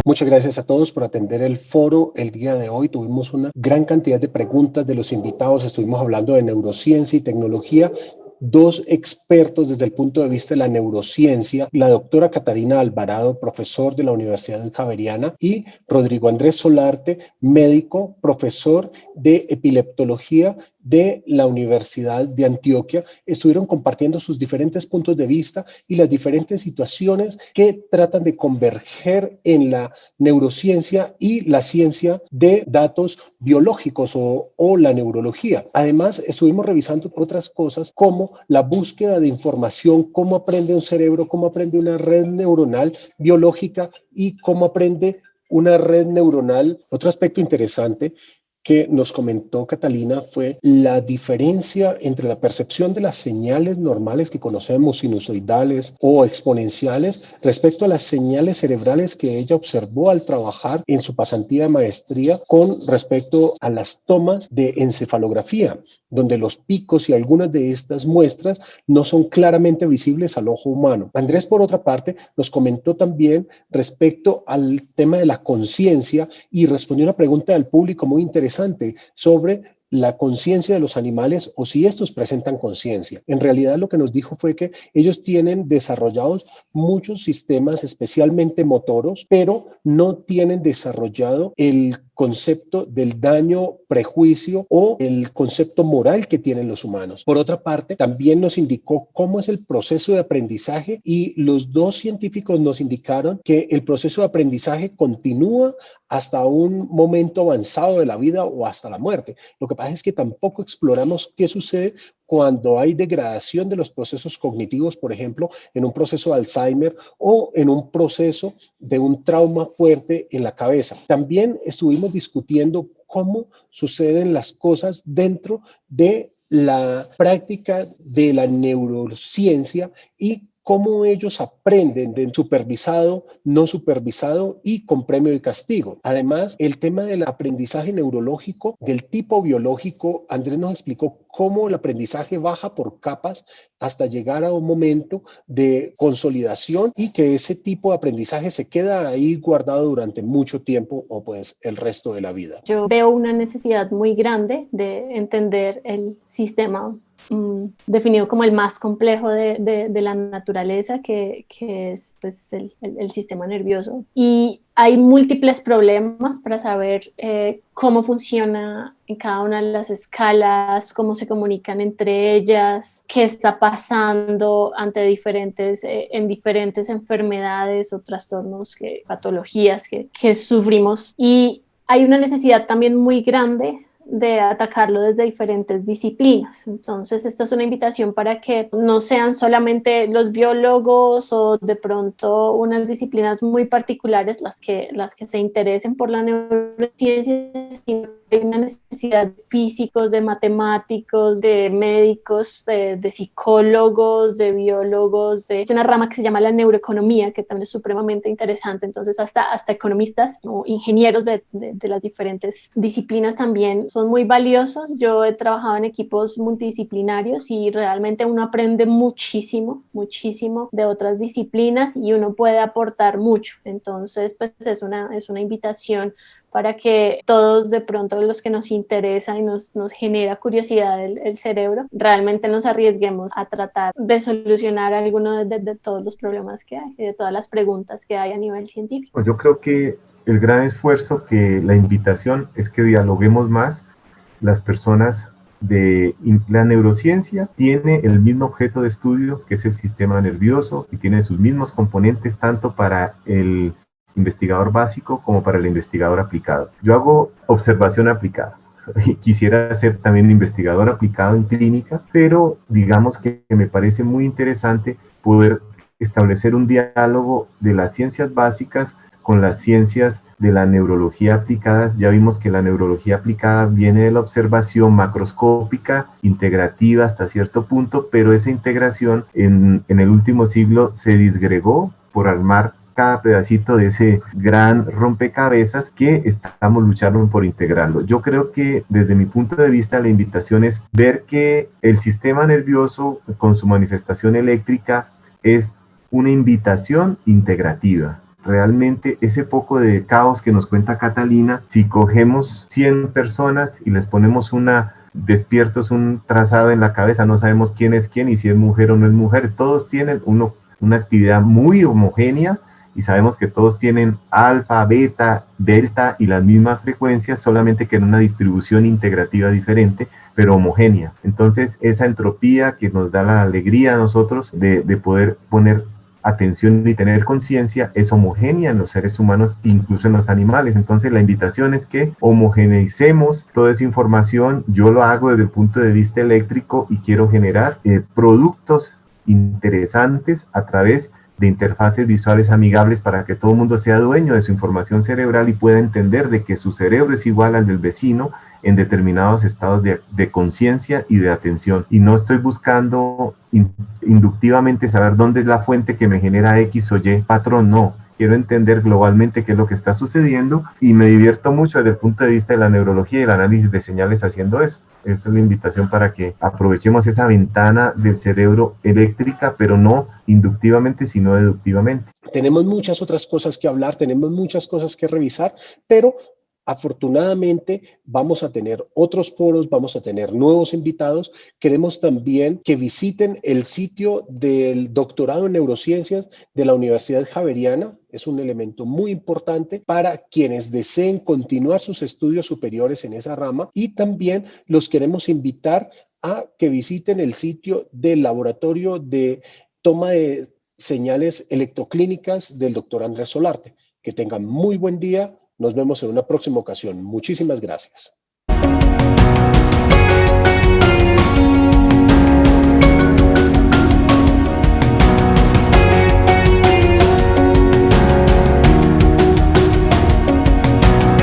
Muchas gracias a todos por atender el foro el día de hoy. Tuvimos una gran cantidad de preguntas de los invitados. Estuvimos hablando de neurociencia y tecnología. Dos expertos desde el punto de vista de la neurociencia, la doctora Catarina Alvarado, profesor de la Universidad Javeriana, y Rodrigo Andrés Solarte, médico, profesor de epileptología de la Universidad de Antioquia, estuvieron compartiendo sus diferentes puntos de vista y las diferentes situaciones que tratan de converger en la neurociencia y la ciencia de datos biológicos o la neurología. Además, estuvimos revisando otras cosas como la búsqueda de información, cómo aprende un cerebro, cómo aprende una red neuronal biológica y cómo aprende una red neuronal. Otro aspecto interesante que nos comentó Catalina fue la diferencia entre la percepción de las señales normales que conocemos, sinusoidales o exponenciales, respecto a las señales cerebrales que ella observó al trabajar en su pasantía de maestría con respecto a las tomas de encefalografía, donde los picos y algunas de estas muestras no son claramente visibles al ojo humano. Andrés, por otra parte, nos comentó también respecto al tema de la conciencia y respondió una pregunta del público muy interesante sobre la conciencia de los animales o si estos presentan conciencia. En realidad lo que nos dijo fue que ellos tienen desarrollados muchos sistemas, especialmente motoros, pero no tienen desarrollado el concepto del daño, prejuicio o el concepto moral que tienen los humanos. Por otra parte, también nos indicó cómo es el proceso de aprendizaje y los dos científicos nos indicaron que el proceso de aprendizaje continúa hasta un momento avanzado de la vida o hasta la muerte. Lo que pasa es que tampoco exploramos qué sucede cuando hay degradación de los procesos cognitivos, por ejemplo, en un proceso de Alzheimer o en un proceso de un trauma fuerte en la cabeza. También estuvimos discutiendo cómo suceden las cosas dentro de la práctica de la neurociencia y cómo ellos aprenden de supervisado, no supervisado y con premio y castigo. Además, el tema del aprendizaje neurológico del tipo biológico, Andrés nos explicó cómo el aprendizaje baja por capas hasta llegar a un momento de consolidación y que ese tipo de aprendizaje se queda ahí guardado durante mucho tiempo o pues el resto de la vida. Yo veo una necesidad muy grande de entender el sistema definido como el más complejo de la naturaleza, que es pues, el sistema nervioso. Y hay múltiples problemas para saber cómo funciona en cada una de las escalas, cómo se comunican entre ellas, qué está pasando ante en diferentes enfermedades o trastornos, patologías que sufrimos. Y hay una necesidad también muy grande de atacarlo desde diferentes disciplinas. Entonces, esta es una invitación para que no sean solamente los biólogos o de pronto unas disciplinas muy particulares las que se interesen por la neurociencia, sino que hay una necesidad de físicos, de matemáticos, de médicos, de psicólogos, de biólogos. Es una rama que se llama la neuroeconomía, que también es supremamente interesante. Entonces, hasta economistas o ingenieros de las diferentes disciplinas también son muy valiosos. Yo he trabajado en equipos multidisciplinarios y realmente uno aprende muchísimo, muchísimo de otras disciplinas y uno puede aportar mucho. Entonces, pues es una invitación para que todos de pronto los que nos interesa y nos genera curiosidad el cerebro, realmente nos arriesguemos a tratar de solucionar alguno de todos los problemas que hay, de todas las preguntas que hay a nivel científico. Pues yo creo que el gran esfuerzo, que la invitación es que dialoguemos más. Las personas de la neurociencia tiene el mismo objeto de estudio, que es el sistema nervioso, y tiene sus mismos componentes tanto para el investigador básico como para el investigador aplicado. Yo hago observación aplicada. Quisiera ser también investigador aplicado en clínica, pero digamos que me parece muy interesante poder establecer un diálogo de las ciencias básicas con las ciencias de la neurología aplicada. Ya vimos que la neurología aplicada viene de la observación macroscópica, integrativa hasta cierto punto, pero esa integración en el último siglo se disgregó por armar cada pedacito de ese gran rompecabezas que estamos luchando por integrarlo. Yo creo que desde mi punto de vista la invitación es ver que el sistema nervioso con su manifestación eléctrica es una invitación integrativa. realmente ese poco de caos que nos cuenta Catalina, si cogemos 100 personas y les ponemos despiertos un trazado en la cabeza, no sabemos quién es quién y si es mujer o no es mujer, todos tienen una actividad muy homogénea y sabemos que todos tienen alfa, beta, delta y las mismas frecuencias, solamente que en una distribución integrativa diferente, pero homogénea. Entonces, esa entropía que nos da la alegría a nosotros de poder poner atención y tener conciencia es homogénea en los seres humanos, incluso en los animales. Entonces, la invitación es que homogeneicemos toda esa información. Yo lo hago desde el punto de vista eléctrico y quiero generar productos interesantes a través de interfaces visuales amigables para que todo el mundo sea dueño de su información cerebral y pueda entender de que su cerebro es igual al del vecino en determinados estados de conciencia y de atención. Y no estoy buscando inductivamente saber dónde es la fuente que me genera X o Y patrón, no. Quiero entender globalmente qué es lo que está sucediendo y me divierto mucho desde el punto de vista de la neurología y el análisis de señales haciendo eso. Esa es la invitación para que aprovechemos esa ventana del cerebro eléctrica, pero no inductivamente, sino deductivamente. Tenemos muchas otras cosas que hablar, tenemos muchas cosas que revisar, pero afortunadamente vamos a tener otros foros, vamos a tener nuevos invitados. Queremos también que visiten el sitio del doctorado en neurociencias de la Universidad Javeriana. Es un elemento muy importante para quienes deseen continuar sus estudios superiores en esa rama, y también los queremos invitar a que visiten el sitio del laboratorio de toma de señales electroclínicas del doctor Andrés Solarte. Que tengan muy buen día. Nos vemos en una próxima ocasión. Muchísimas gracias.